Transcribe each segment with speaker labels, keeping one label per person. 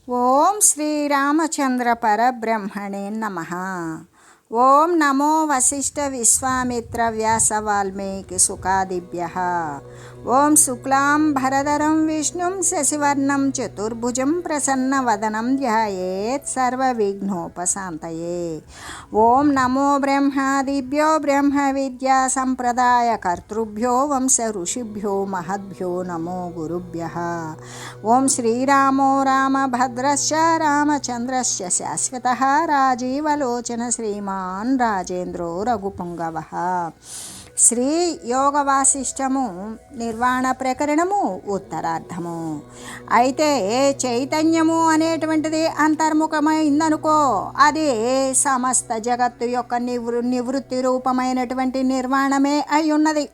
Speaker 1: ఓం శ్రీరామచంద్ర పరబ్రహ్మణే నమః. ఓం నమో వశిష్ఠ విశ్వామిత్ర వ్యాస వాల్మీకి సుఖాదిభ్యః. ఓం శుక్లాం భరధరం విష్ణుం శశివర్ణం చతుర్భుజం ప్రసన్నవదనం ధ్యాయేత్ సర్వవిఘ్నోపశాంతయే. ఓం నమో బ్రహ్మాదిభ్యో బ్రహ్మ విద్యా సంప్రదాయ కర్తృభ్యో వంశ ఋషిభ్యో మహద్భ్యో నమో గురుభ్యః. ఓం శ్రీరామో రామభద్రశ్చ రామచంద్రస్య శాశ్వతః రాజీవలోచన శ్రీమాన్ రాజేంద్రో రఘుపుంగవః. శ్రీ యోగ వాసిష్టము నిర్వాణ ప్రకరణము ఉత్తరార్ధము. అయితే చైతన్యము అనేటువంటిది అంతర్ముఖమైందనుకో, అది సమస్త జగత్తు యొక్క నివృత్తి రూపమైనటువంటి నిర్వాణమే అయి ఉన్నది.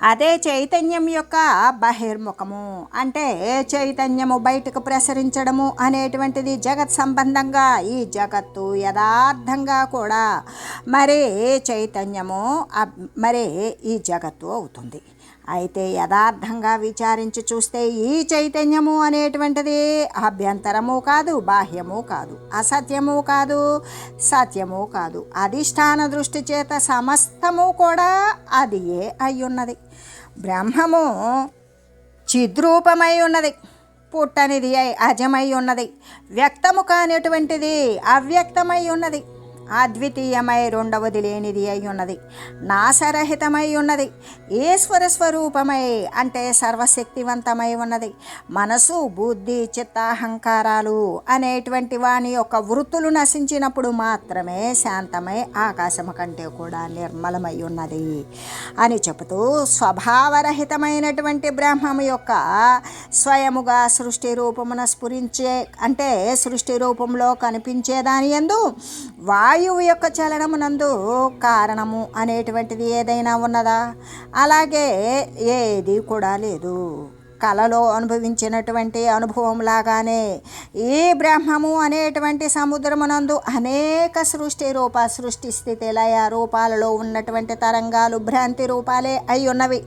Speaker 1: అదే చైతన్యం యొక్క బహిర్ముఖము అంటే చైతన్యము బయటకు ప్రసరించడము అనేటువంటిది జగత్ సంబంధంగా ఈ జగత్తు యథార్థంగా కూడా మరి చైతన్యము మరి ఈ జగత్తు అవుతుంది. అయితే యథార్థంగా విచారించి చూస్తే ఈ చైతన్యము అనేటువంటిది అభ్యంతరము కాదు, బాహ్యము కాదు, అసత్యము కాదు, సత్యము కాదు. అధిష్టాన దృష్టి చేత సమస్తము కూడా అది అయ్యున్నది. బ్రహ్మము చిద్రూపమై ఉన్నది, పుట్టనిది అజమై ఉన్నది, వ్యక్తము కానిటువంటిది అవ్యక్తమై ఉన్నది, అద్వితీయమై రెండవది లేనిది అయి ఉన్నది, నాశరహితమై ఉన్నది, ఈశ్వర స్వరూపమై అంటే సర్వశక్తివంతమై ఉన్నది. మనసు బుద్ధి చిత్తాహంకారాలు అనేటువంటి వాని యొక్క వృత్తులు నశించినప్పుడు మాత్రమే శాంతమై ఆకాశము కంటే కూడా నిర్మలమై ఉన్నది అని చెబుతూ స్వభావరహితమైనటువంటి బ్రహ్మము యొక్క స్వయముగా సృష్టి రూపమున స్ఫురించే అంటే సృష్టి రూపంలో కనిపించేదాని యందు వాయువు యొక్క చలనమునందు కారణము అనేటువంటిది ఏదైనా ఉన్నదా? అలాగే ఏది కూడా లేదు. కలలో అనుభవించినటువంటి అనుభవం లాగానే ఈ బ్రహ్మము అనేటువంటి సముద్రమునందు అనేక సృష్టి స్థితి లయ రూపాలలో ఉన్నటువంటి తరంగాలు భ్రాంతి రూపాలే అయి ఉన్నవి.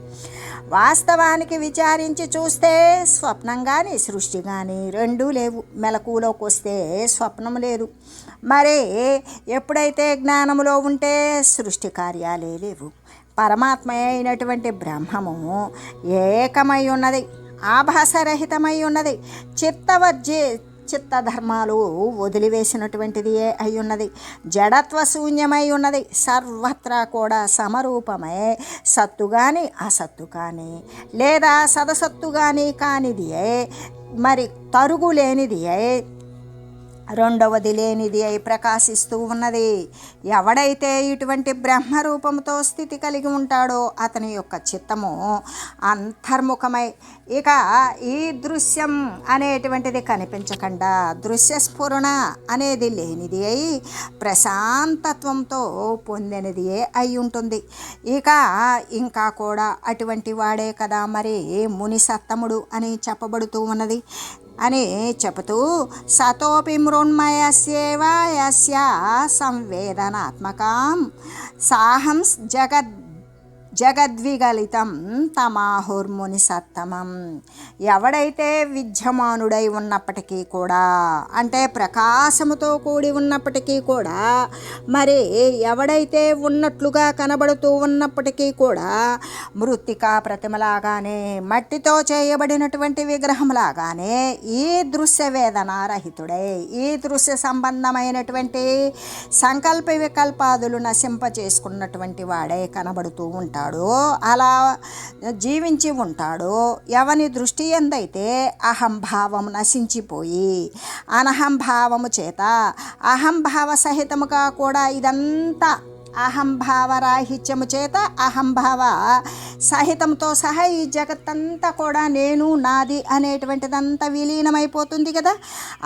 Speaker 1: వాస్తవానికి విచారించి చూస్తే స్వప్నం కానీ సృష్టి కానీ రెండూ లేవు. మెలకువలోకి వస్తే స్వప్నం లేదు. మరి ఎప్పుడైతే జ్ఞానములో ఉంటే సృష్టి కార్యాలే లేవు. పరమాత్మ అయినటువంటి బ్రహ్మము ఏకమై ఉన్నది, ఆభాసరహితమై ఉన్నది, చిత్తధర్మాలు వదిలివేసినటువంటిది అయి ఉన్నది, జడత్వ శూన్యమై ఉన్నది, సర్వత్రా కూడా సమరూపమై సత్తు కానీ అసత్తు కానీ లేదా సదసత్తు కానీ కానిది మరి తరుగు లేనిది రెండవది లేనిది అయి ప్రకాశిస్తూ ఉన్నది. ఎవడైతే ఇటువంటి బ్రహ్మరూపంతో స్థితి కలిగి ఉంటాడో అతని యొక్క చిత్తము అంతర్ముఖమై ఇక ఈ దృశ్యం అనేటువంటిది కనిపించకుండా దృశ్యస్ఫురణ అనేది లేనిది అయి ప్రశాంతత్వంతో పొందినది అయి ఉంటుంది. ఇంకా కూడా అటువంటి వాడే కదా మరి ముని సత్తముడు అని చెప్పబడుతూ ఉన్నది అని చెబుతూ సతోపి మృణ్మయస్యేవ యస్య సంవేదనాత్మకం సాహం జగద్విగలితం తమాహుర్ముని సత్తమం. ఎవడైతే విద్యమానుడై ఉన్నప్పటికీ కూడా అంటే ప్రకాశముతో కూడి ఉన్నప్పటికీ కూడా మరి ఎవడైతే ఉన్నట్లుగా కనబడుతూ ఉన్నప్పటికీ కూడా మృత్తికా ప్రతిమలాగానే మట్టితో చేయబడినటువంటి విగ్రహంలాగానే ఈ దృశ్య వేదనారహితుడై ఈ దృశ్య సంబంధమైనటువంటి సంకల్ప వికల్పాదులు నశింప చేసుకున్నటువంటి వాడే కనబడుతూ ఉంటాడు. అలా జీవించి ఉంటాడో ఎవని దృష్టి ఎందైతే అహంభావం నశించిపోయి అనహంభావము చేత అహంభావ సహితముగా కూడా ఇదంతా అహంభావరాహిత్యము చేత అహంభావ సహితంతో సహా ఈ జగత్తంతా కూడా నేను నాది అనేటువంటిదంతా విలీనమైపోతుంది కదా.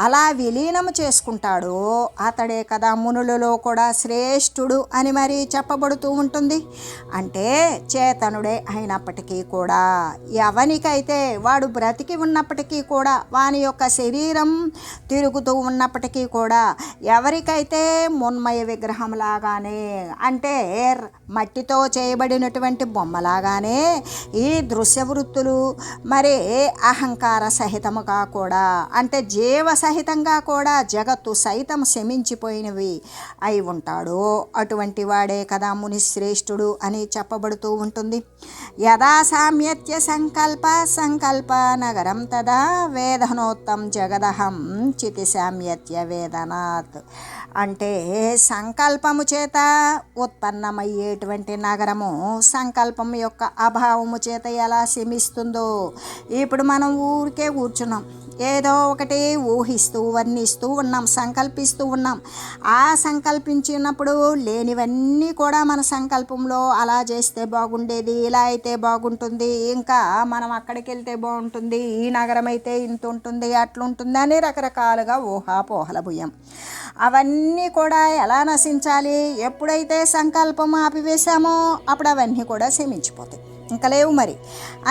Speaker 1: అలా విలీనము చేసుకుంటాడో అతడే కదా మునులలో కూడా శ్రేష్ఠుడు అని మరి చెప్పబడుతూ ఉంటుంది. అంటే చేతనుడే అయినప్పటికీ కూడా ఎవనికైతే వాడు బ్రతికి ఉన్నప్పటికీ కూడా వాని యొక్క శరీరం తిరుగుతూ ఉన్నప్పటికీ కూడా ఎవరికైతే మున్మయ విగ్రహం లాగానే అంటే మట్టితో చేయబడినటువంటి బొమ్మలాగానే అలానే ఈ దృశ్యవృత్తులు మరి అహంకార సహితముగా కూడా అంటే జీవ సహితంగా కూడా జగత్తు సైతం శమించిపోయినవి అయి ఉంటాడు. అటువంటి వాడే కదా ముని శ్రేష్ఠుడు అని చెప్పబడుతూ ఉంటుంది. యదా సామ్యత్య సంకల్ప నగరం తదా వేదనోత్తం జగదహం చితి సామ్యత్య వేదనాత్. అంటే సంకల్పము చేత ఉత్పన్నమయ్యేటువంటి నగరము సంకల్పం యొక్క అభావము చేత ఎలా శమిస్తుందో. ఇప్పుడు మనం ఊరికే కూర్చున్నాం, ఏదో ఒకటి ఊహిస్తూ వర్ణిస్తూ ఉన్నాం, సంకల్పిస్తూ ఉన్నాం. ఆ సంకల్పించినప్పుడు లేనివన్నీ కూడా మన సంకల్పంలో అలా చేస్తే బాగుండేది, ఇలా అయితే బాగుంటుంది, ఇంకా మనం అక్కడికి వెళ్తే బాగుంటుంది, ఈ నగరం అయితే ఇంత ఉంటుంది, అట్లుంటుంది అని రకరకాలుగా ఊహాపోహల భుయం. అవన్నీ కూడా ఎలా నశించాలి? ఎప్పుడైతే సంకల్పం ఆపివేశామో అప్పుడు అవన్నీ కూడా శమించిపోతాయి, ఇంకా లేవు మరి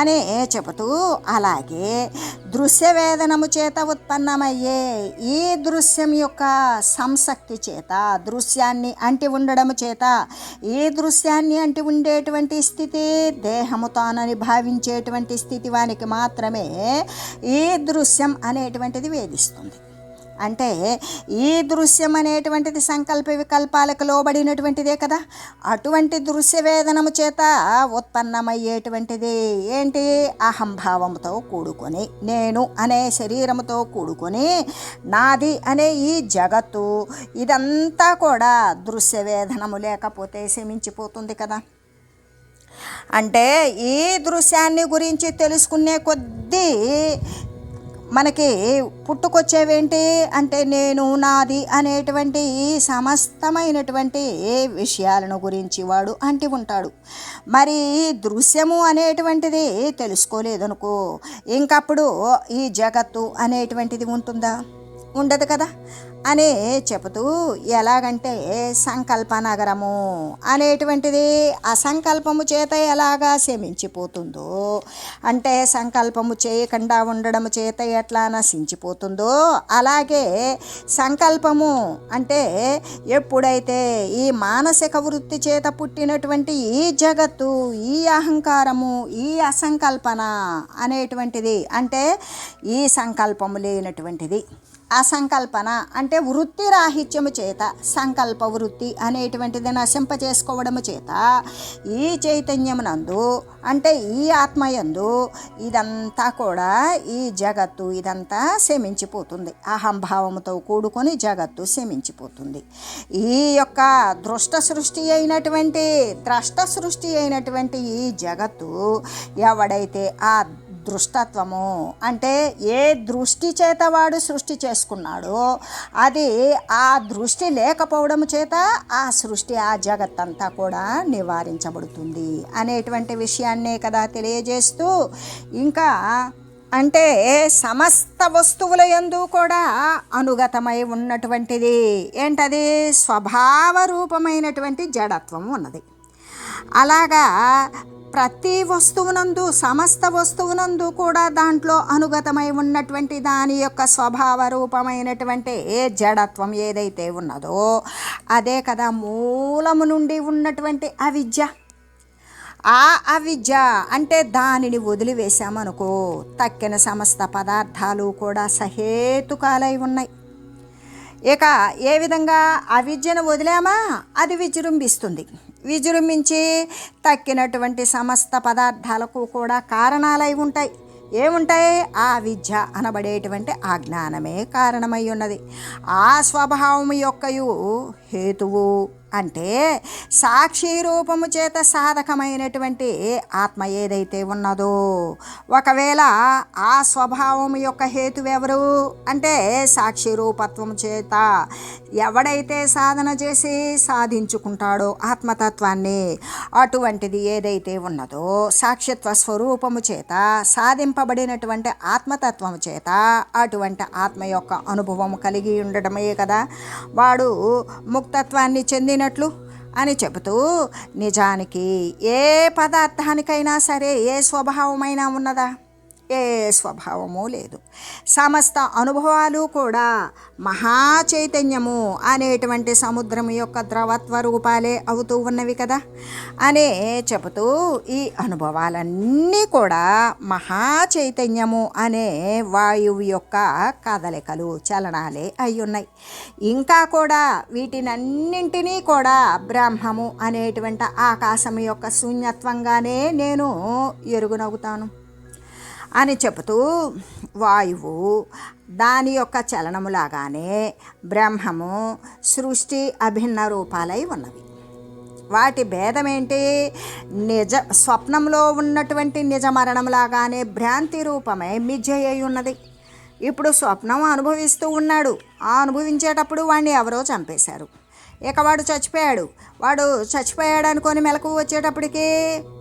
Speaker 1: అని చెబుతూ, అలాగే దృశ్యవేదనము చేత ఉత్పన్నమయ్యే ఈ దృశ్యం యొక్క సంశక్తి చేత, దృశ్యాన్ని అంటి ఉండడము చేత, ఈ దృశ్యాన్ని అంటి ఉండేటువంటి స్థితి దేహము తానని భావించేటువంటి స్థితి వానికి మాత్రమే ఈ దృశ్యం అనేటువంటిది వేధిస్తుంది. అంటే ఈ దృశ్యం అనేటువంటిది సంకల్ప వికల్పాలకు లోబడినటువంటిదే కదా. అటువంటి దృశ్యవేదనము చేత ఉత్పన్నమయ్యేటువంటిది ఏంటి? అహంభావంతో కూడుకొని, నేను అనే శరీరముతో కూడుకొని, నాది అనే ఈ జగత్తు, ఇదంతా కూడా దృశ్యవేదనము లేకపోతే శమించిపోతుంది కదా. అంటే ఈ దృశ్యాన్ని గురించి తెలుసుకునే కొద్దీ మనకి పుట్టుకొచ్చేవేంటి అంటే నేను, నాది అనేటువంటి సమస్తమైనటువంటి విషయాలను గురించి వాడు అంటి ఉంటాడు. మరి దృశ్యము అనేటువంటిది తెలుసుకోలేదనుకో, ఇంకప్పుడు ఈ జగత్తు అనేటువంటిది ఉంటుందా? ఉండదు కదా అని చెబుతూ, ఎలాగంటే సంకల్ప నగరము అనేటువంటిది అసంకల్పము చేత ఎలాగా శమించిపోతుందో, అంటే సంకల్పము చేయకుండా ఉండడము చేత ఎట్లా నశించిపోతుందో, అలాగే సంకల్పము అంటే ఎప్పుడైతే ఈ మానసిక వృత్తి చేత పుట్టినటువంటి ఈ జగత్తు, ఈ అహంకారము, ఈ అసంకల్పన అనేటువంటిది, అంటే ఈ సంకల్పము లేనటువంటిది అసంకల్పన అంటే వృత్తి రాహిత్యము చేత, సంకల్ప వృత్తి అనేటువంటిది నశింపచేసుకోవడము చేత ఈ చైతన్యమునందు అంటే ఈ ఆత్మయందు ఇదంతా కూడా ఈ జగత్తు ఇదంతా శమించిపోతుంది. అహంభావముతో కూడుకొని జగత్తు శమించిపోతుంది. ఈ యొక్క ద్రష్ట సృష్టి అయినటువంటి ఈ జగత్తు ఎవడైతే ఆ దృష్టత్వము అంటే ఏ దృష్టి చేత వాడు సృష్టి చేసుకున్నాడో, అది ఆ దృష్టి లేకపోవడం చేత ఆ సృష్టి, ఆ జగత్తంతా కూడా నివారించబడుతుంది అనేటువంటి విషయాన్నే కదా తెలియజేస్తూ, ఇంకా అంటే సమస్త వస్తువుల యందు కూడా అనుగతమై ఉన్నటువంటిది ఏంటది? స్వభావ రూపమైనటువంటి జడత్వం ఉన్నది. అలాగా ప్రతి వస్తువునందు, సమస్త వస్తువునందు కూడా దాంట్లో అనుగతమై ఉన్నటువంటి దాని యొక్క స్వభావ రూపమైనటువంటి జడత్వం ఏదైతే ఉన్నదో అదే కదా మూలము నుండి ఉన్నటువంటి అవిద్య. ఆ అవిద్య అంటే దానిని వదిలివేశామనుకో, తక్కిన సమస్త పదార్థాలు కూడా సహేతుకాలై ఉన్నాయి. ఇక ఏ విధంగా అవిద్యను వదిలామా అది విజృంభించి తక్కినటువంటి సమస్త పదార్థాలకు కూడా కారణాలై ఉంటాయి. ఏముంటాయి? ఆ విద్య అనబడేటువంటి ఆ జ్ఞానమే కారణమై ఉన్నది. ఆ స్వభావం యొక్కయు హేతువు అంటే సాక్షి రూపము చేత సాధకమైనటువంటి ఆత్మ ఏదైతే ఉన్నదో, ఒకవేళ ఆ స్వభావం యొక్క హేతువెవరు అంటే సాక్షి రూపత్వం చేత ఎవడైతే సాధన చేసి సాధించుకుంటాడో ఆత్మతత్వాన్ని, అటువంటిది ఏదైతే ఉన్నదో సాక్షిత్వ స్వరూపము చేత సాధింపబడినటువంటి ఆత్మతత్వము చేత అటువంటి ఆత్మ యొక్క అనుభవం కలిగి ఉండడమే కదా వాడు ముక్తత్వాన్ని చెందినట్లు అని చెబుతూ, నిజానికి ఏ పదార్థానికైనా సరే ఏ స్వభావమైనా ఉన్నదా? ఏ స్వభావము లేదు. సమస్త అనుభవాలు కూడా మహాచైతన్యము అనేటువంటి సముద్రం యొక్క ద్రవత్వ రూపాలే అవుతూ ఉన్నవి కదా అనే చెబుతూ ఈ అనుభవాలన్నీ కూడా మహాచైతన్యము అనే వాయువు యొక్క కదలికలు చలనాలే అయ్యున్నాయి. ఇంకా కూడా వీటినన్నింటినీ కూడా బ్రహ్మము అనేటువంటి ఆకాశం యొక్క శూన్యత్వంగానే నేను ఎరుగునవుతాను అని చెబుతూ వాయువు దాని యొక్క చలనములాగానే బ్రహ్మము సృష్టి అభిన్న రూపాలై ఉన్నవి. వాటి భేదం ఏంటి? స్వప్నంలో ఉన్నటువంటి నిజ మరణంలాగానే భ్రాంతి రూపమై మిథ్య అయి ఉన్నది. ఇప్పుడు స్వప్నం అనుభవిస్తూ ఉన్నాడు. ఆ అనుభవించేటప్పుడు వాడిని ఎవరో చంపేశారు. ఇక వాడు చచ్చిపోయాడు అనుకొని మెలకువ వచ్చేటప్పటికి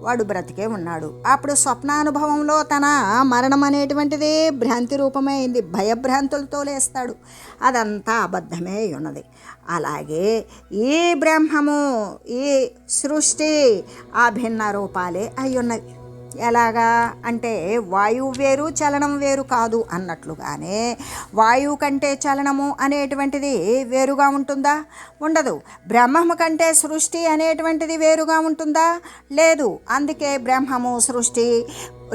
Speaker 1: వాడు బ్రతికే ఉన్నాడు. అప్పుడు స్వప్నానుభవంలో తన మరణం అనేటువంటిది భ్రాంతి రూపమే అయింది. భయభ్రాంతులతో లేస్తాడు. అదంతా అబద్ధమే ఉన్నది. అలాగే ఈ బ్రహ్మము ఈ సృష్టి ఆ భిన్న రూపాలే అయి ఉన్నవి. ఎలాగా అంటే వాయువు వేరు చలనం వేరు కాదు అన్నట్లుగానే వాయువు కంటే చలనము అనేటువంటిది వేరుగా ఉంటుందా? ఉండదు. బ్రహ్మము కంటే సృష్టి అనేటువంటిది వేరుగా ఉంటుందా? లేదు. అందుకే బ్రహ్మము సృష్టి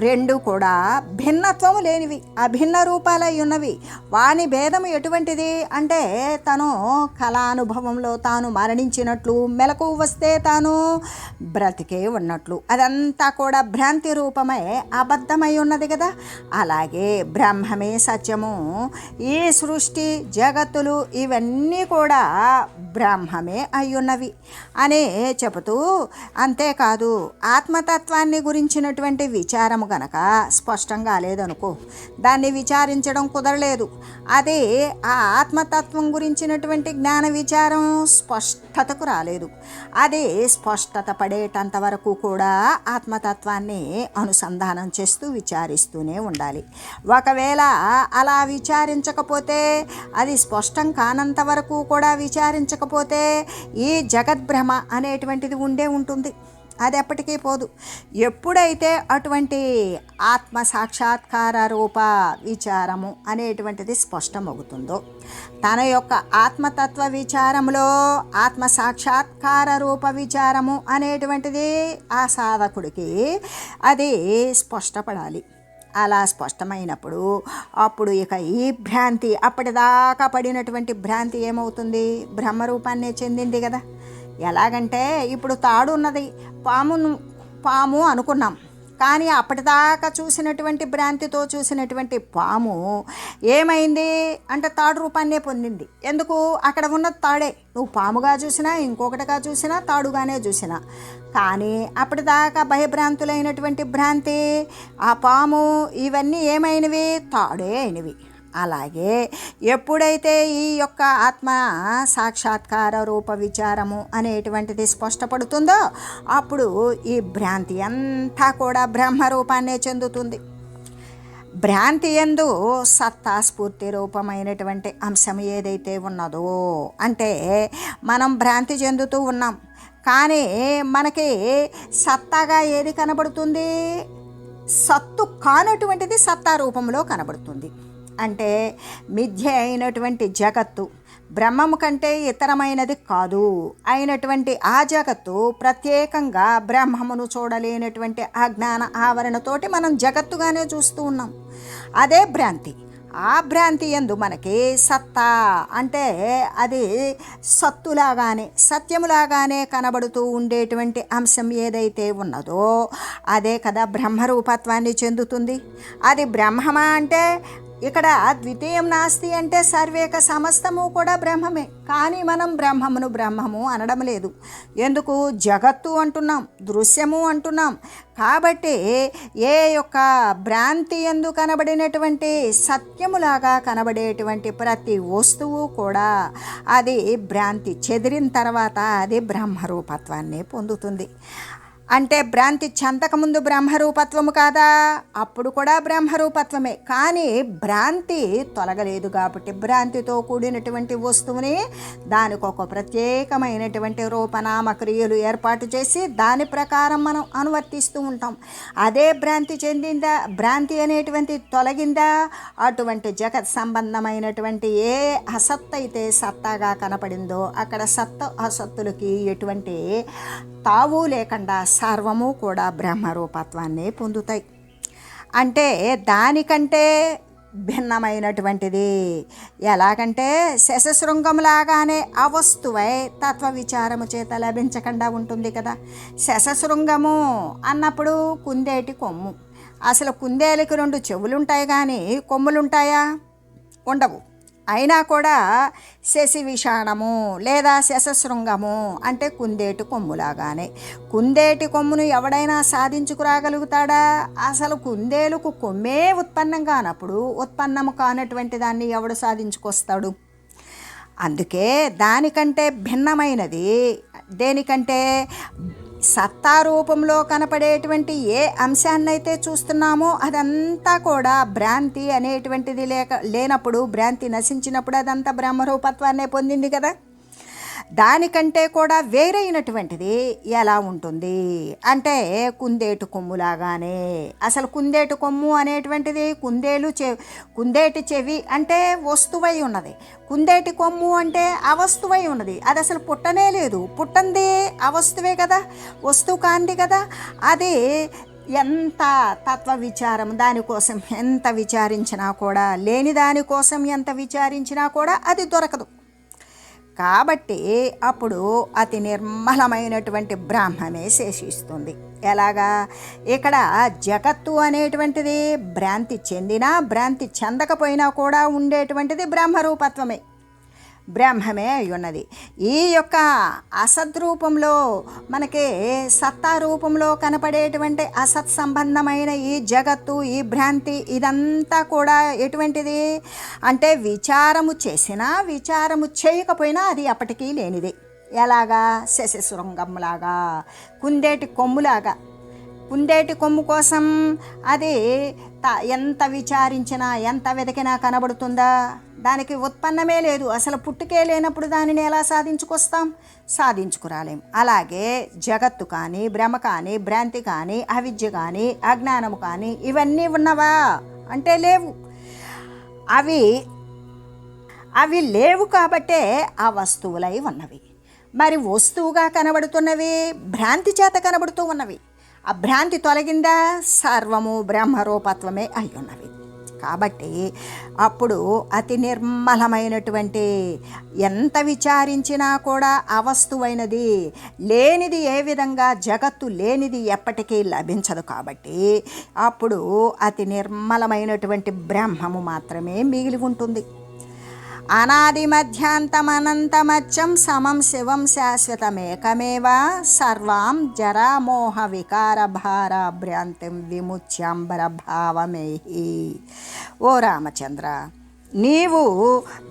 Speaker 1: రెండు కూడా భిన్నత్వము లేనివి, అభిన్న రూపాలై ఉన్నవి. వాని భేదము ఎటువంటిది అంటే తను కళానుభవంలో తాను మరణించినట్లు, మెలకు వస్తే తాను బ్రతికే ఉన్నట్లు, అదంతా కూడా భ్రాంతి రూపమై అబద్ధమై ఉన్నది కదా. అలాగే బ్రహ్మమే సత్యము. ఈ సృష్టి జగత్తులు ఇవన్నీ కూడా బ్రహ్మమే అయ్యున్నవి అని చెబుతూ, అంతేకాదు ఆత్మతత్వాన్ని గురించినటువంటి విచారము గనక స్పష్టంగా లేదనుకో, దాన్ని విచారించడం కుదరలేదు. అదే ఆ ఆత్మతత్వం గురించినటువంటి జ్ఞాన విచారం స్పష్టతకు రాలేదు. అది స్పష్టత పడేటంత వరకు కూడా ఆత్మతత్వాన్ని అనుసంధానం చేస్తూ విచారిస్తూనే ఉండాలి. ఒకవేళ అలా విచారించకపోతే, అది స్పష్టం కానంత వరకు కూడా విచారించకపోతే ఈ జగద్భ్రమ అనేటువంటిది ఉంటుంది. అది ఎప్పటికీ పోదు. ఎప్పుడైతే అటువంటి ఆత్మ సాక్షాత్కార రూప విచారము అనేటువంటిది స్పష్టమవుతుందో, తన యొక్క ఆత్మతత్వ విచారములో ఆత్మ సాక్షాత్కార రూప విచారము అనేటువంటిది ఆ సాధకుడికి అది స్పష్టపడాలి. అలా స్పష్టమైనప్పుడు అప్పుడు ఇక ఈ భ్రాంతి, అప్పటిదాకా పడినటువంటి భ్రాంతి ఏమవుతుంది? బ్రహ్మరూపాన్నే చెందింది కదా. ఎలాగంటే ఇప్పుడు తాడు ఉన్నది, పాము అనుకున్నాం. కానీ అప్పటిదాకా చూసినటువంటి భ్రాంతితో చూసినటువంటి పాము ఏమైంది అంటే తాడు రూపాన్నే పొందింది. ఎందుకు? అక్కడ ఉన్నది తాడే. నువ్వు పాముగా చూసినా, ఇంకొకటిగా చూసినా, తాడుగానే చూసినా. కానీ అప్పటిదాకా భయభ్రాంతులైనటువంటి భ్రాంతి, ఆ పాము ఇవన్నీ ఏమైనవి? తాడే అయినవి. అలాగే ఎప్పుడైతే ఈ యొక్క ఆత్మ సాక్షాత్కార రూప విచారము అనేటువంటిది స్పష్టపడుతుందో, అప్పుడు ఈ భ్రాంతి అంతా కూడా బ్రహ్మరూపాన్నే చెందుతుంది. భ్రాంతి యందు సత్తాస్ఫూర్తి రూపమైనటువంటి అంశం ఏదైతే ఉన్నదో, అంటే మనం భ్రాంతి చెందుతూ ఉన్నాం, కానీ మనకి సత్తాగా ఏది కనబడుతుంది? సత్తు కానటువంటిది సత్తా రూపంలో కనబడుతుంది. అంటే మిథ్య అయినటువంటి జగత్తు బ్రహ్మము కంటే ఇతరమైనది కాదు అయినటువంటి ఆ జగత్తు ప్రత్యేకంగా బ్రహ్మమును చూడలేనటువంటి అజ్ఞాన ఆవరణతోటి మనం జగత్తుగానే చూస్తూ ఉన్నాం. అదే భ్రాంతి. ఆ భ్రాంతి యందు మనకి సత్తా అంటే అది సత్తులాగానే, సత్యములాగానే కనబడుతూ ఉండేటువంటి అంశం ఏదైతే ఉన్నదో అదే కదా బ్రహ్మరూపత్వాన్ని చెందుతుంది. అది బ్రహ్మమా అంటే ఇక్కడ ద్వితీయం నాస్తి అంటే సర్వేక సమస్తము కూడా బ్రహ్మమే. కానీ మనం బ్రహ్మము అనడం లేదు. ఎందుకు? జగత్తు అంటున్నాం, దృశ్యము అంటున్నాం. కాబట్టి ఏ యొక్క భ్రాంతి యందు కనబడినటువంటి సత్యములాగా కనబడేటువంటి ప్రతి వస్తువు కూడా అది భ్రాంతి చెదిరిన తర్వాత అది బ్రహ్మరూపత్వాన్ని పొందుతుంది. అంటే భ్రాంతి చెందకముందు బ్రహ్మరూపత్వము కాదా? అప్పుడు కూడా బ్రహ్మరూపత్వమే. కానీ భ్రాంతి తొలగలేదు కాబట్టి భ్రాంతితో కూడినటువంటి వస్తువుని దానికి ఒక ప్రత్యేకమైనటువంటి రూపనామక్రియలు ఏర్పాటు చేసి దాని ప్రకారం మనం అనువర్తిస్తూ ఉంటాం. అదే భ్రాంతి చెందిందా, భ్రాంతి అనేటువంటి తొలగిందా, అటువంటి జగత్ సంబంధమైనటువంటి ఏ అసత్ అయితే సత్తాగా కనపడిందో అక్కడ సత్తు అసత్తులకి ఎటువంటి తావు లేకుండా సర్వము కూడా బ్రహ్మరూపత్వాన్ని పొందుతాయి. అంటే దానికంటే భిన్నమైనటువంటిది. ఎలాగంటే శశశృంగంలాగానే అవస్తువై తత్వ విచారము చేత లభించకుండా ఉంటుంది కదా. శశశృంగము అన్నప్పుడు కుందేటి కొమ్ము. అసలు కుందేలుకి 2 చెవులుంటాయి కానీ కొమ్ములుంటాయా? ఉండవు. అయినా కూడా శశి విషాణము లేదా శశశృంగము అంటే కుందేటి కొమ్ములాగానే. కుందేటి కొమ్మును ఎవడైనా సాధించుకురాగలుగుతాడా? అసలు కుందేలుకు కొమ్మే ఉత్పన్నం కానప్పుడు ఉత్పన్నము కానటువంటి దాన్ని ఎవడు సాధించుకొస్తాడు? అందుకే దానికంటే భిన్నమైనది దేనికంటే సత్తారూపంలో కనపడేటువంటి ఏ అంశాన్నైతే చూస్తున్నామో అదంతా కూడా భ్రాంతి అనేటువంటిది లేనప్పుడు భ్రాంతి నశించినప్పుడు అదంతా బ్రహ్మరూపత్వాన్నే పొందింది కదా. దానికంటే కూడా వేరైనటువంటిది ఎలా ఉంటుంది అంటే కుందేటు కొమ్ములాగానే. అసలు కుందేటు కొమ్ము అనేటువంటిది కుందేటి చెవి అంటే వస్తువై ఉన్నది, కుందేటి కొమ్ము అంటే అవస్తువై ఉన్నది. అది అసలు పుట్టనే లేదు, పుట్టంది అవస్తువే కదా, వస్తువు కాంది కదా. అది ఎంత తత్వ విచారం దానికోసం ఎంత విచారించినా కూడా, లేని దానికోసం ఎంత విచారించినా కూడా అది దొరకదు. కాబట్టి అప్పుడు అతి నిర్మలమైనటువంటి బ్రహ్మమే శేషిస్తుంది. ఎలాగా? ఇక్కడ జగత్తు అనేటువంటిది భ్రాంతి చెందినా భ్రాంతి చెందకపోయినా కూడా ఉండేటువంటిది బ్రహ్మరూపత్వమే, బ్రహ్మమే అయి ఉన్నది. ఈ యొక్క అసద్రూపంలో మనకి సత్తారూపంలో కనపడేటువంటి అసత్ సంబంధమైన ఈ జగత్తు ఈ భ్రాంతి ఇదంతా కూడా ఎటువంటిది అంటే విచారము చేసినా విచారము చేయకపోయినా అది అప్పటికీ లేనిది. ఎలాగా? శశశృంగంలాగా, కుందేటి కొమ్ములాగా. కుందేటి కొమ్ము కోసం అది ఎంత విచారించినా ఎంత వెతికినా కనబడుతుందా? దానికి ఉత్పన్నమే లేదు, అసలు పుట్టుకే లేనప్పుడు దానిని ఎలా సాధించుకొస్తాం? సాధించుకురాలేం. అలాగే జగత్తు కానీ భ్రమ కానీ భ్రాంతి కానీ అవిద్య కానీ అజ్ఞానము కానీ ఇవన్నీ ఉన్నవా అంటే లేవు. అవి లేవు కాబట్టే ఆ వస్తువులై ఉన్నవి. మరి వస్తువుగా కనబడుతున్నవి భ్రాంతి చేత కనబడుతూ ఉన్నవి. ఆ భ్రాంతి తొలగిందా? సర్వము బ్రహ్మరూపత్వమే అయి ఉన్నవి. కాబట్టి అప్పుడు అతి నిర్మలమైనటువంటి ఎంత విచారించినా కూడా అవస్తువైనది లేనిది ఏ విధంగా జగత్తు లేనిది ఎప్పటికీ లభించదు. కాబట్టి అప్పుడు అతి నిర్మలమైనటువంటి బ్రహ్మము మాత్రమే మిగిలి ఉంటుంది. అనాది మధ్యాంతమనంతమచ్చం సమం శివం శాశ్వతమేకమేవ సర్వాం జరామోహ వికార భార భ్రాంతిం విముచ్యాంబర భావమేహి. ఓ రామచంద్ర, నీవు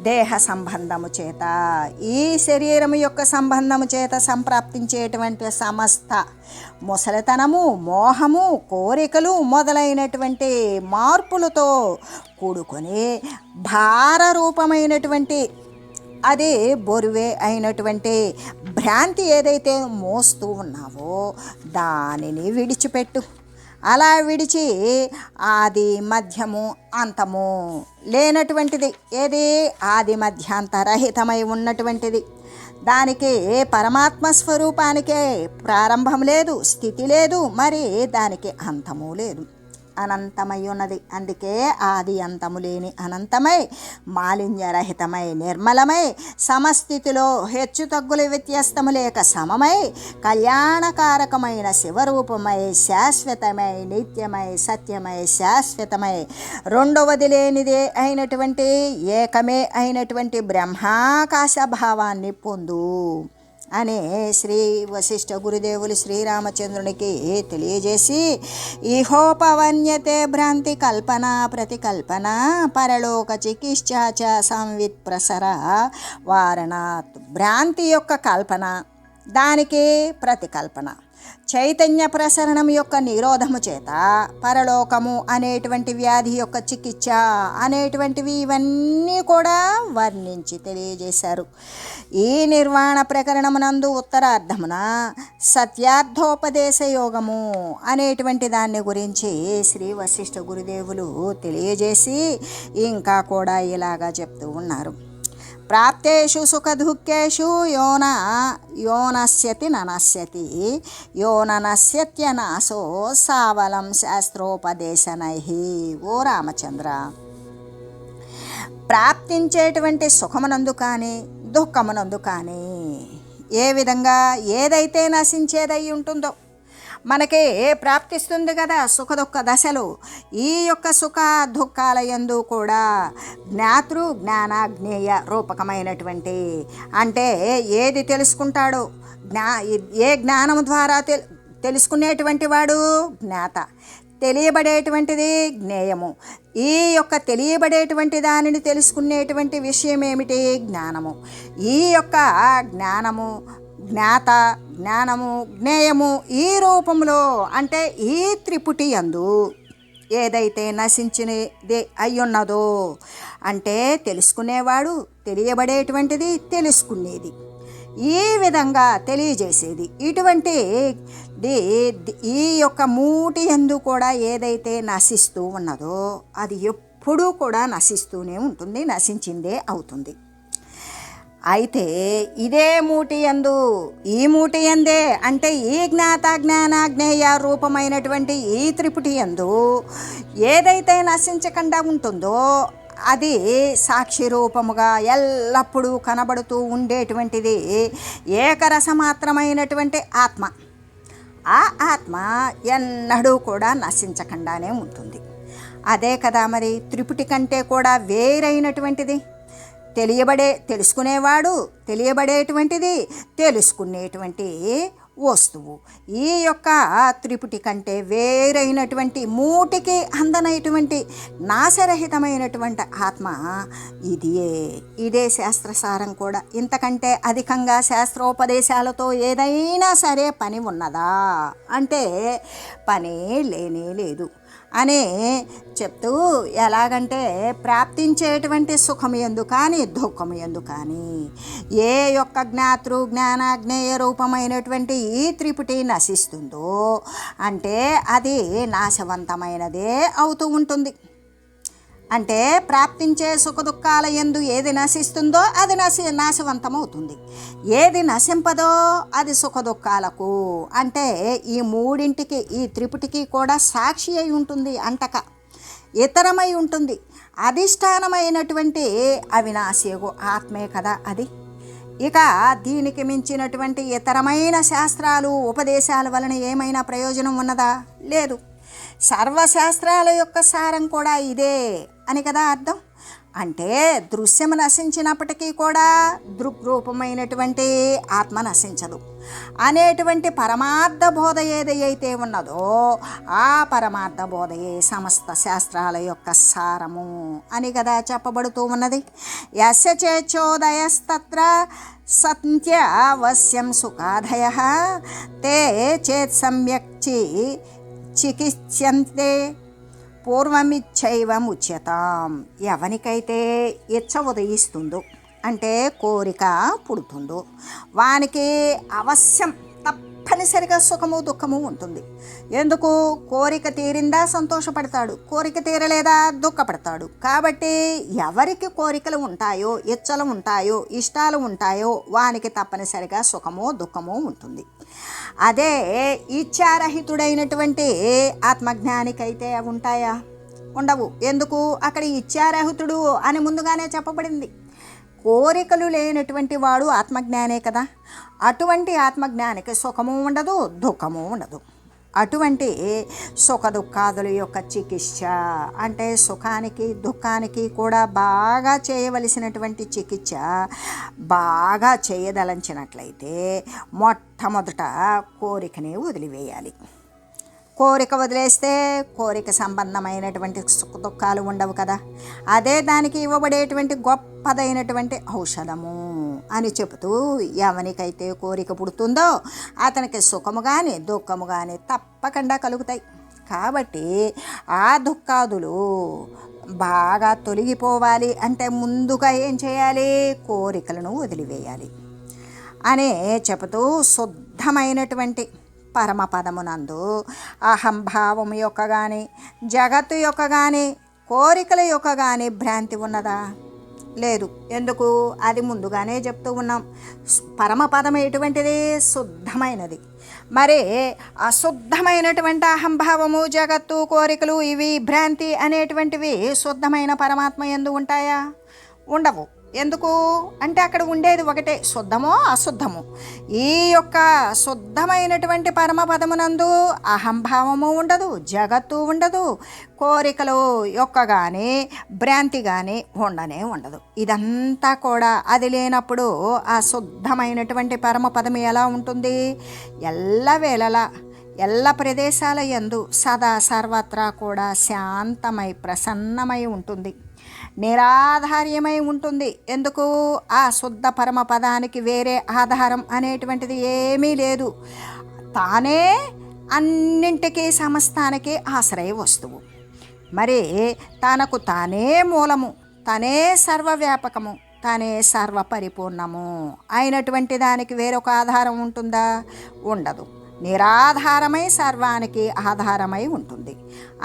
Speaker 1: దేహ సంబంధము చేత ఈ శరీరము యొక్క సంబంధము చేత సంప్రాప్తించేటువంటి సమస్త ముసలితనము మోహము కోరికలు మొదలైనటువంటి మార్పులతో కూడుకొని భారరూపమైనటువంటి అది బొరువే అయినటువంటి భ్రాంతి ఏదైతే మోస్తూ ఉన్నావో దానిని విడిచిపెట్టు. అలా విడిచి ఆది మధ్యము అంతము లేనటువంటిది ఏది? ఆది మధ్యాంతరహితమై ఉన్నటువంటిది. దానికి పరమాత్మ స్వరూపానికే ప్రారంభం లేదు, స్థితి లేదు, మరి దానికి అంతము లేదు, అనంతమై ఉన్నది. అందుకే ఆది అంతము లేని అనంతమై మాలిన్యరహితమై నిర్మలమై సమస్థితిలో హెచ్చు తగ్గులు వ్యత్యాస్తము లేక సమమై కళ్యాణకారకమైన శివరూపమై శాశ్వతమై నిత్యమై సత్యమై శాశ్వతమై రెండవది లేనిదే అయినటువంటి ఏకమే అయినటువంటి బ్రహ్మాకాశ భావాన్ని పొందు అని శ్రీ వశిష్ఠ గురుదేవులు శ్రీరామచంద్రునికి తెలియజేసి ఈహోపవన్యతే భ్రాంతి కల్పన ప్రతికల్పన పరలోక చికిత్సాచ సంవిత్ ప్రసర వారణాత్. భ్రాంతి యొక్క కల్పన, దానికి ప్రతికల్పన, చైతన్య ప్రసరణం యొక్క నిరోధము చేత పరలోకము అనేటువంటి వ్యాధి యొక్క చికిత్స అనేటువంటివి ఇవన్నీ కూడా వర్ణించి తెలియజేశారు. ఈ నిర్వాణ ప్రకరణమునందు ఉత్తరార్ధమున సత్యార్థోపదేశ యోగము అనేటువంటి దాన్ని గురించి శ్రీ వశిష్ఠ గురుదేవులు తెలియజేసి ఇంకా కూడా ఇలాగా చెప్తూ ఉన్నారు. ప్రాప్తేషు సుఖదుఃఖేషు యోనశ్యతి ననశ్యతి యోననశ్యత్యనాశో సావలం శాస్త్రోపదేశనై. ఓ రామచంద్ర, ప్రాప్తించేటువంటి సుఖమునందు కానీ దుఃఖమునందు కానీ ఏ విధంగా ఏదైతే నశించేదై ఉంటుందో మనకి ప్రాప్తిస్తుంది కదా సుఖ దుఃఖ దశలు. ఈ యొక్క సుఖ దుఃఖాల యందు కూడా జ్ఞాతృ జ్ఞానాజ్ఞేయ రూపకమైనటువంటి అంటే ఏది తెలుసుకుంటాడో ఏ జ్ఞానం ద్వారా తెలుసుకునేటువంటి వాడు జ్ఞాత, తెలియబడేటువంటిది జ్ఞేయము. ఈ యొక్క తెలియబడేటువంటి దానిని తెలుసుకునేటువంటి విషయం ఏమిటి? జ్ఞానము. ఈ యొక్క జ్ఞానము జ్ఞాత, జ్ఞానము, జ్ఞేయము ఈ రూపంలో అంటే ఈ త్రిపుటి యందు ఏదైతే నశించినది అయ్యున్నదో అంటే తెలుసుకునేవాడు, తెలియబడేటువంటిది, తెలుసుకునేది, ఈ విధంగా తెలియజేసేది. ఇటువంటి ఈ యొక్క మూటి యందు కూడా ఏదైతే నశిస్తూ ఉన్నదో అది ఎప్పుడూ కూడా నశిస్తూనే ఉంటుంది, నశించిందే అవుతుంది. అయితే ఇదే మూటి యందు ఈ మూటి యందే అంటే ఈ జ్ఞాత జ్ఞాన జ్ఞేయ రూపమైనటువంటి ఈ త్రిపుటి యందు ఏదైతే నశించకుండా ఉంటుందో అది సాక్షి రూపముగా ఎల్లప్పుడూ కనబడుతూ ఉండేటువంటిది ఏకరసమాత్రమైనటువంటి ఆత్మ. ఆ ఆత్మ ఎన్నడూ కూడా నశించకుండానే ఉంటుంది. అదే కదా మరి త్రిపుటి కంటే కూడా వేరైనటువంటిది. తెలుసుకునేవాడు, తెలియబడేటువంటిది, తెలుసుకునేటువంటి వస్తువు. ఈ యొక్క త్రిపుటి కంటే వేరైనటువంటి మూటికి అందనైనటువంటి నాశరహితమైనటువంటి ఆత్మ ఇదే శాస్త్రసారం కూడా. ఇంతకంటే అధికంగా శాస్త్రోపదేశాలతో ఏదైనా సరే పని ఉన్నదా అంటే పని లేనే లేదు అని చెప్తూ, ఎలాగంటే ప్రాప్తించేటువంటి సుఖము యందు కానీ దుఃఖము యందు కానీ ఏ యొక్క జ్ఞాతృ జ్ఞానాజ్ఞేయ రూపమైనటువంటి ఈ త్రిపుటి నశిస్తుందో అంటే అది నాశవంతమైనదే అవుతూ ఉంటుంది. అంటే ప్రాప్తించే సుఖ దుఃఖాల యందు ఏది నశిస్తుందో అది నాశవంతమవుతుంది. ఏది నశింపదో అది సుఖ దుఃఖాలకు అంటే ఈ మూడింటికి ఈ త్రిపుటికి కూడా సాక్షి అయి ఉంటుంది, అంటక ఇతరమై ఉంటుంది. అధిష్టానమైనటువంటి అవినాశియగు ఆత్మే కదా అది. ఇక దీనికి మించినటువంటి ఇతరమైన శాస్త్రాలు ఉపదేశాల వలన ఏమైనా ప్రయోజనం ఉన్నదా? లేదు. సర్వశాస్త్రాల యొక్క సారం కూడా ఇదే అని కదా అర్థం. అంటే దృశ్యము నశించినప్పటికీ కూడా దృగ్రూపమైనటువంటి ఆత్మ నశించదు అనేటువంటి పరమార్థ బోధ ఏదైతే ఉన్నదో ఆ పరమార్థ బోధయే సమస్త శాస్త్రాల యొక్క సారము అని కదా చెప్పబడుతూ ఉన్నది. యస్య చేచ్చోదయస్తత్ర సత్యవశ్యం సుఖాదయః తే చేత్ సమ్యక్ చికిత్స్యంతే పూర్వమిచ్చైవముచ్యతాం. ఎవనికైతే ఇచ్చ ఉదయిస్తుందో అంటే కోరిక పుడుతుందో వానికి అవశ్యం తప్పనిసరిగా సుఖము దుఃఖము ఉంటుంది. ఎందుకు? కోరిక తీరిందా సంతోషపడతాడు, కోరిక తీరలేదా దుఃఖపడతాడు. కాబట్టి ఎవరికి కోరికలు ఉంటాయో, ఇచ్చలు ఉంటాయో, ఇష్టాలు ఉంటాయో వానికి తప్పనిసరిగా సుఖము దుఃఖము ఉంటుంది. అదే ఇచ్ఛారహితుడైనటువంటి ఆత్మజ్ఞానికైతే అవి ఉంటాయా? ఉండవు. ఎందుకు? అక్కడ ఇచ్ఛారహితుడు అని ముందుగానే చెప్పబడింది. కోరికలు లేనటువంటి వాడు ఆత్మజ్ఞానే కదా. అటువంటి ఆత్మజ్ఞానికి సుఖము ఉండదు, దుఃఖము ఉండదు. అటువంటి సుఖ దుఃఖాదుల యొక్క చికిత్స అంటే సుఖానికి దుఃఖానికి కూడా బాగా చేయవలసినటువంటి చికిత్స బాగా చేయదలంచినట్లయితే మొట్టమొదట కోరికని వదిలివేయాలి. కోరిక వదిలేస్తే కోరిక సంబంధమైనటువంటి సుఖ దుఃఖాలు ఉండవు కదా. అదే దానికి ఇవ్వబడేటువంటి గొప్పదైనటువంటి ఔషధము అని చెబుతూ, ఎవరికైతే కోరిక పుడుతుందో అతనికి సుఖము కానీ దుఃఖము కానీ తప్పకుండా కలుగుతాయి. కాబట్టి ఆ దుఃఖాదులు బాగా తొలగిపోవాలి అంటే ముందుగా ఏం చేయాలి? కోరికలను వదిలివేయాలి అనే చెబుతూ, శుద్ధమైనటువంటి పరమపదమునందు అహంభావం యొక్క కానీ జగత్తు యొక్క కానీ కోరికల యొక్క కానీ భ్రాంతి ఉన్నదా? లేదు. ఎందుకు? అది ముందుగానే చెప్తూ ఉన్నాం. పరమపదం ఎటువంటిది? శుద్ధమైనది. మరి అశుద్ధమైనటువంటి అహంభావము, జగత్తు, కోరికలు, ఇవి భ్రాంతి అనేటువంటివి శుద్ధమైన పరమాత్మ యందు ఉంటాయా? ఉండవు. ఎందుకు అంటే అక్కడ ఉండేది ఒకటే, శుద్ధమో అశుద్ధము. ఈ యొక్క శుద్ధమైనటువంటి పరమపదమునందు అహంభావము ఉండదు, జగత్తు ఉండదు, కోరికలు యొక్క కానీ భ్రాంతి కానీ ఉండనే ఉండదు. ఇదంతా కూడా అది లేనప్పుడు ఆ శుద్ధమైనటువంటి పరమపదం ఎలా ఉంటుంది? ఎల్లవేళలా ఎల్ల ప్రదేశాల యందు సదా సర్వత్రా కూడా శాంతమై ప్రసన్నమై ఉంటుంది, నిరాధార్యమై ఉంటుంది. ఎందుకు? ఆ శుద్ధ పరమపదానికి వేరే ఆధారం అనేటువంటిది ఏమీ లేదు. తానే అన్నింటికీ సమస్తానికి ఆశ్రయ వస్తువు. మరి తనకు తానే మూలము, తనే సర్వవ్యాపకము, తనే సర్వపరిపూర్ణము అయినటువంటి దానికి వేరొక ఆధారం ఉంటుందా? ఉండదు. నిరాధారమై సర్వానికి ఆధారమై ఉంటుంది.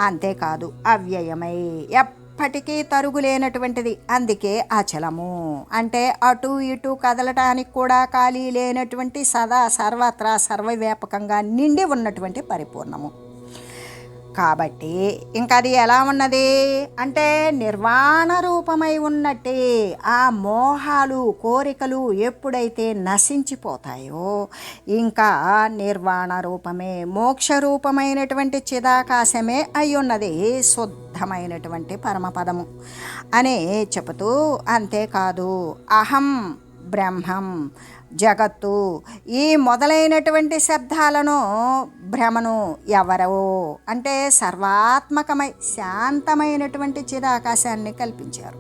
Speaker 1: అంతేకాదు అవ్యయమై ఎప్పటికీ తరుగులేనటువంటిది. అందుకే అచలము అంటే అటు ఇటు కదలటానికి కూడా ఖాళీ లేనటువంటి, సదా సర్వత్రా సర్వవ్యాపకంగా నిండి ఉన్నటువంటి పరిపూర్ణము. కాబట్టి ఇంకా అది ఎలా ఉన్నది అంటే నిర్వాణ రూపమై ఉన్నట్టే. ఆ మోహాలు కోరికలు ఎప్పుడైతే నశించిపోతాయో ఇంకా నిర్వాణ రూపమే, మోక్ష రూపమైనటువంటి చిదాకాశమే అయి ఉన్నది శుద్ధమైనటువంటి పరమపదము అని చెబుతూ, అంతేకాదు అహం బ్రహ్మం జగత్తు ఈ మొదలైనటువంటి శబ్దాలను భ్రమను ఎవరో అంటే సర్వాత్మకమై శాంతమైనటువంటి చిదాకాశాన్ని కల్పించారు.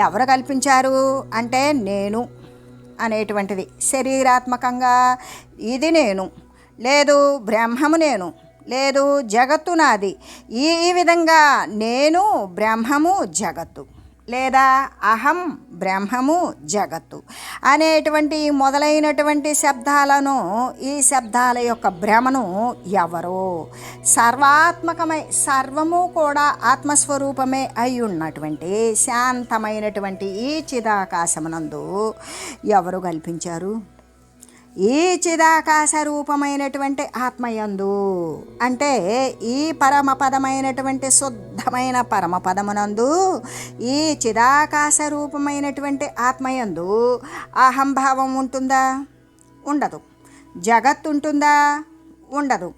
Speaker 1: ఎవరు కల్పించారు అంటే నేను అనేటువంటిది శరీరాత్మకంగా ఇది నేను, లేదు బ్రహ్మము నేను, లేదు జగత్తు నాది. ఈ విధంగా నేను బ్రహ్మము జగత్తు, లేదా అహం బ్రహ్మము జగత్తు అనేటువంటి మొదలైనటువంటి శబ్దాలను, ఈ శబ్దాల యొక్క భ్రమను ఎవరో సర్వాత్మకమై సర్వము కూడా ఆత్మస్వరూపమే అయి ఉన్నటువంటి శాంతమైనటువంటి ఈ చిదాకాశమునందు ఎవరు కల్పించారు? ఈ చిదాకాశ రూపమైనటువంటి ఆత్మయందు అంటే ఈ పరమపదమైనటువంటి శుద్ధమైన పరమపదమునందు ఈ చిదాకాశ రూపమైనటువంటి ఆత్మయందు అహంభావం ఉంటుందా? ఉండదు. జగత్తు ఉంటుందా? ఉండదు.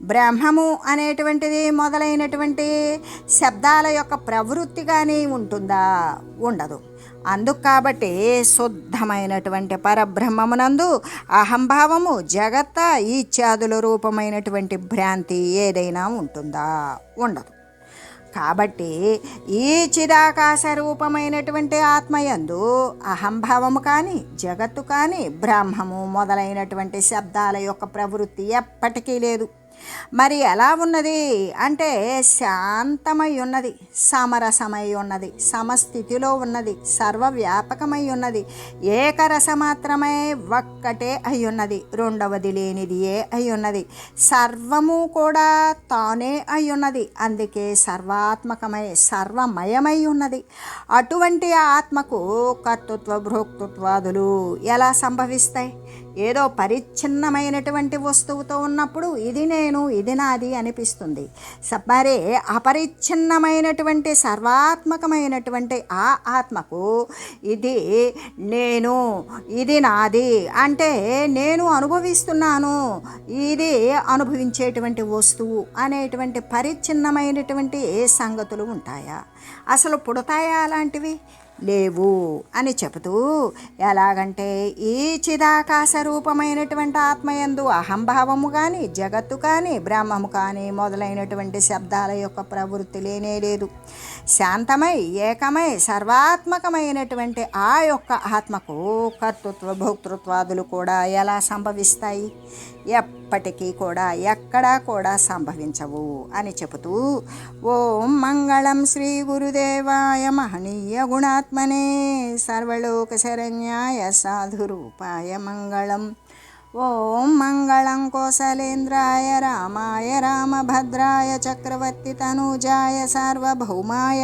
Speaker 1: బ్రహ్మము అనేటువంటిది మొదలైనటువంటి శబ్దాల యొక్క ప్రవృత్తి కానీ ఉంటుందా? ఉండదు. అందుకు కాబట్టి శుద్ధమైనటువంటి పరబ్రహ్మమునందు అహంభావము, జగత్త, ఈత్యాదుల రూపమైనటువంటి భ్రాంతి ఏదైనా ఉంటుందా? ఉండదు. కాబట్టి ఈ చిదాకాశ రూపమైనటువంటి ఆత్మయందు అహంభావము కానీ జగత్తు కానీ బ్రహ్మము మొదలైనటువంటి శబ్దాల యొక్క ప్రవృత్తి ఎప్పటికీ లేదు. మరి ఎలా ఉన్నది అంటే శాంతమై ఉన్నది, సమరసమై ఉన్నది, సమస్థితిలో ఉన్నది, సర్వవ్యాపకమై ఉన్నది, ఏకరసమాత్రమై ఒక్కటే అయి ఉన్నది, రెండవది లేనిదియే అయి ఉన్నది, సర్వము కూడా తానే అయి ఉన్నది. అందుకే సర్వాత్మకమై సర్వమయమై ఉన్నది. అటువంటి ఆత్మకు కర్తృత్వ భోక్తృత్వాదులు ఎలా సంభవిస్తాయి? ఏదో పరిచ్ఛిన్నమైనటువంటి వస్తువుతో ఉన్నప్పుడు ఇది నేను ఇది నాది అనిపిస్తుంది. మరి అపరిచ్ఛిన్నమైనటువంటి సర్వాత్మకమైనటువంటి ఆ ఆత్మకు ఇది నేను ఇది నాది అంటే నేను అనుభవిస్తున్నాను, ఇది అనుభవించేటువంటి వస్తువు అనేటువంటి పరిచ్ఛిన్నమైనటువంటి సంగతులు ఉంటాయా? అసలు పుడతాయా అలాంటివి? లేవు అని చెబుతూ, ఎలాగంటే ఈ చిదాకాశ రూపమైనటువంటి ఆత్మయందు అహంభావము కానీ, జగత్తు కానీ, బ్రహ్మము కానీ మొదలైనటువంటి శబ్దాల యొక్క ప్రవృత్తి లేనే లేదు. శాంతమై ఏకమై సర్వాత్మకమైనటువంటి ఆ యొక్క ఆత్మకు కర్తృత్వ భోక్తృత్వాదులు కూడా ఎలా సంభవిస్తాయి? ఎప్పటికీ కూడా ఎక్కడా కూడా సంభవించవు అని చెబుతూ, ఓం మంగళం శ్రీ గురుదేవాయ మహనీయ గుణాత్మనే సర్వలోక శరణ్యాయ సాధురూపాయ మంగళం. ఓం మంగళం కోసలేంద్రాయ రామాయ రామభద్రాయ చక్రవర్తి తనూజాయ సార్వభౌమాయ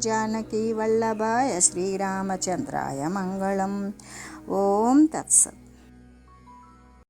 Speaker 1: జానకీ వల్లభాయ శ్రీరామచంద్రాయ మంగళం. ఓం తత్సత్.